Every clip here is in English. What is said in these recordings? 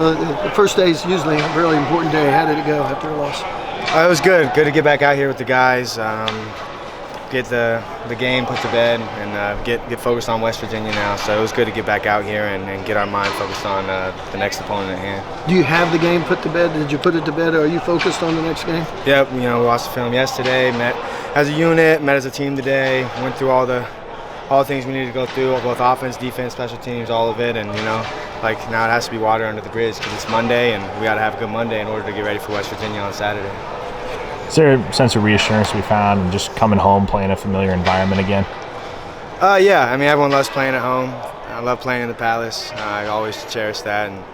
The first day is usually a really important day. How did it go after a loss? It was good. Good to get back out here with the guys, get the game put to bed, and get focused on West Virginia now. So it was good to get back out here and get our mind focused on the next opponent at hand. Do you have the game put to bed? Did you put it to bed, or are you focused on the next game? Yep. We watched the film yesterday. Met as a unit. Met as a team today. Went through all the things we needed to go through, both offense, defense, special teams, all of it, and like now it has to be water under the bridge because it's Monday, and we got to have a good Monday in order to get ready for West Virginia on Saturday. Is there a sense of reassurance we found in just coming home, playing a familiar environment again? Yeah, I mean, everyone loves playing at home. I love playing in the Palace. I always cherish that and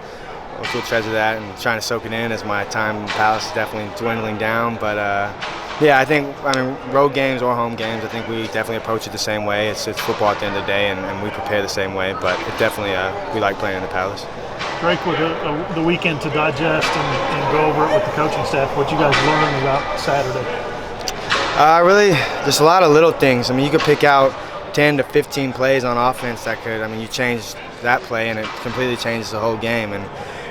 will treasure that, and trying to soak it in as my time in the Palace is definitely dwindling down. But yeah, I mean, road games or home games, I think we definitely approach it the same way. It's football at the end of the day, and we prepare the same way. But it definitely, we like playing in the Palace. Drake, with the weekend to digest and go over it with the coaching staff, what you guys learned about Saturday? Really, just a lot of little things. I mean, you could pick out 10 to 15 plays on offense that could, you change that play and it completely changes the whole game. And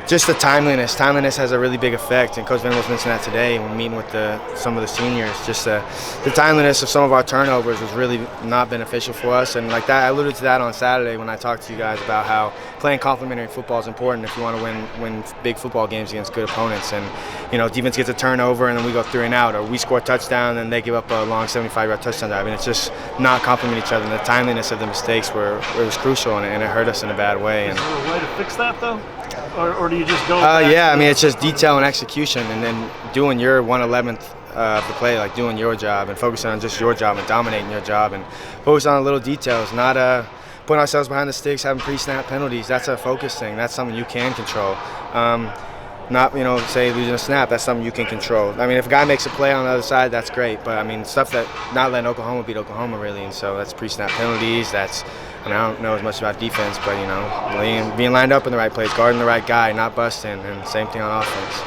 just the timeliness. Timeliness has a really big effect, and Coach Venables mentioned that today when meeting with some of the seniors. Just the timeliness of some of our turnovers was really not beneficial for us, and like that, I alluded to that on Saturday when I talked to you guys about how playing complementary football is important if you want to win big football games against good opponents. And defense gets a turnover, and then we go 3 and out, or we score a touchdown, and they give up a long 75-yard touchdown drive. I mean, it's just not complement each other, and the timeliness of the mistakes it was crucial, and it hurt us in a bad way. Is there a way to fix that though? Or do you just go back? Yeah, I mean, it's just detail and execution, and then doing your 1/11th of the play, like doing your job and focusing on just your job and dominating your job, and focus on the little details, not putting ourselves behind the sticks, having pre-snap penalties. That's a focus thing. That's something you can control. Not, say losing a snap, that's something you can control. I mean, if a guy makes a play on the other side, that's great. But, I mean, stuff that not letting Oklahoma beat Oklahoma, really. And so that's pre-snap penalties. That's, I don't know as much about defense, but, being lined up in the right place, guarding the right guy, not busting, and same thing on offense.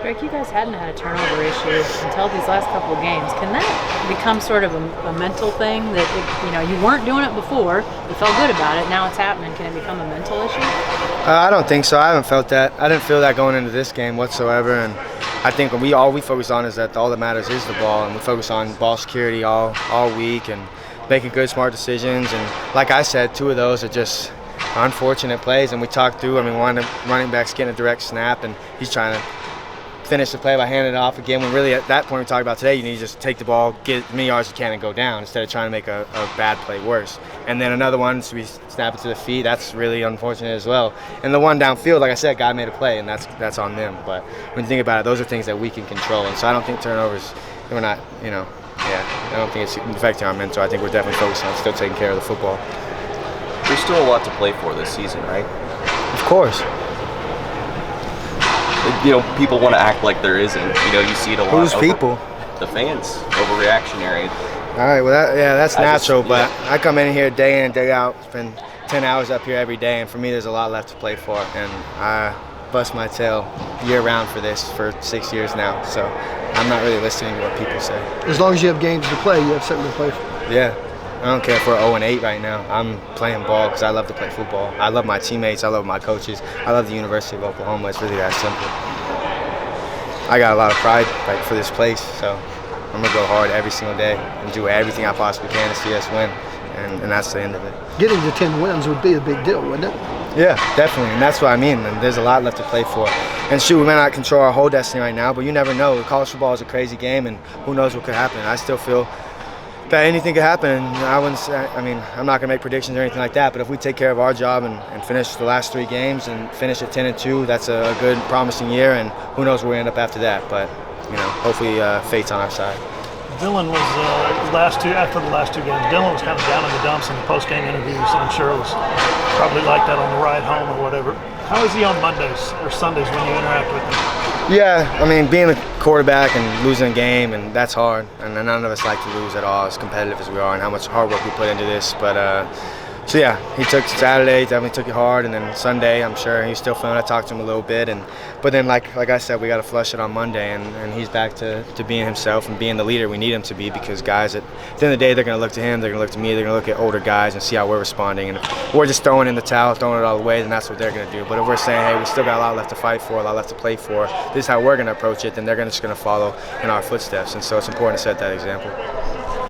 Greg, you guys hadn't had a turnover issue until these last couple of games. Can that become sort of a mental thing that, you weren't doing it before, you felt good about it, now it's happening. Can it become a mental issue? I don't think so. I haven't felt that. I didn't feel that going into this game whatsoever. And I think all we focus on is that all that matters is the ball, and we focus on ball security all week and making good, smart decisions. And like I said, 2 of those are just unfortunate plays. And we talked through, one of the running backs getting a direct snap, and he's trying to finish the play by handing it off again, when really at that point we talked about today, you need to just take the ball, get as many yards as you can, and go down instead of trying to make a bad play worse. And then another one, so we snap it to the feet, that's really unfortunate as well. And the one downfield, like I said, guy made a play, and that's on them. But when you think about it, those are things that we can control. And so I don't think turnovers, we're not, I don't think it's affecting our mental. I think we're definitely focused on still taking care of the football. There's still a lot to play for this season, right? Of course. People want to act like there isn't. You see it a lot. Who's people? The fans, overreactionary. All right, well, that's natural, but I come in here day in and day out, spend 10 hours up here every day, and for me there's a lot left to play for, and I bust my tail year-round for this for 6 years now, so I'm not really listening to what people say. As long as you have games to play, you have something to play for. Yeah. I don't care if we're 0-8 right now. I'm playing ball because I love to play football. I love my teammates. I love my coaches. I love the University of Oklahoma. It's really that simple. I got a lot of pride for this place, so I'm going to go hard every single day and do everything I possibly can to see us win, and that's the end of it. Getting to 10 wins would be a big deal, wouldn't it? Yeah, definitely, and that's what I mean. And there's a lot left to play for. And shoot, we may not control our whole destiny right now, but you never know. College football is a crazy game, and who knows what could happen. I still feel that anything could happen. I wouldn't say, I'm not going to make predictions or anything like that, but if we take care of our job and finish the last 3 games and finish at 10-2, that's a good, promising year, and who knows where we end up after that. But, hopefully fate's on our side. Dylan was after the last 2 games, Dylan was kind of down in the dumps in the post-game interviews, so I'm sure it was probably like that on the ride home or whatever. How is he on Mondays or Sundays when you interact with him? Yeah, being a quarterback and losing a game, and that's hard. And none of us like to lose at all, as competitive as we are and how much hard work we put into this. But So yeah, he took Saturday, definitely took it hard, and then Sunday, I'm sure he's still feeling. I talked to him a little bit, but then like I said, we got to flush it on Monday, and he's back to being himself and being the leader we need him to be, because guys at the end of the day, they're going to look to him, they're going to look to me, they're going to look at older guys and see how we're responding. And if we're just throwing in the towel, throwing it all away, then that's what they're going to do. But if we're saying, hey, we still got a lot left to fight for, a lot left to play for, this is how we're going to approach it, then they're just going to follow in our footsteps. And so it's important to set that example.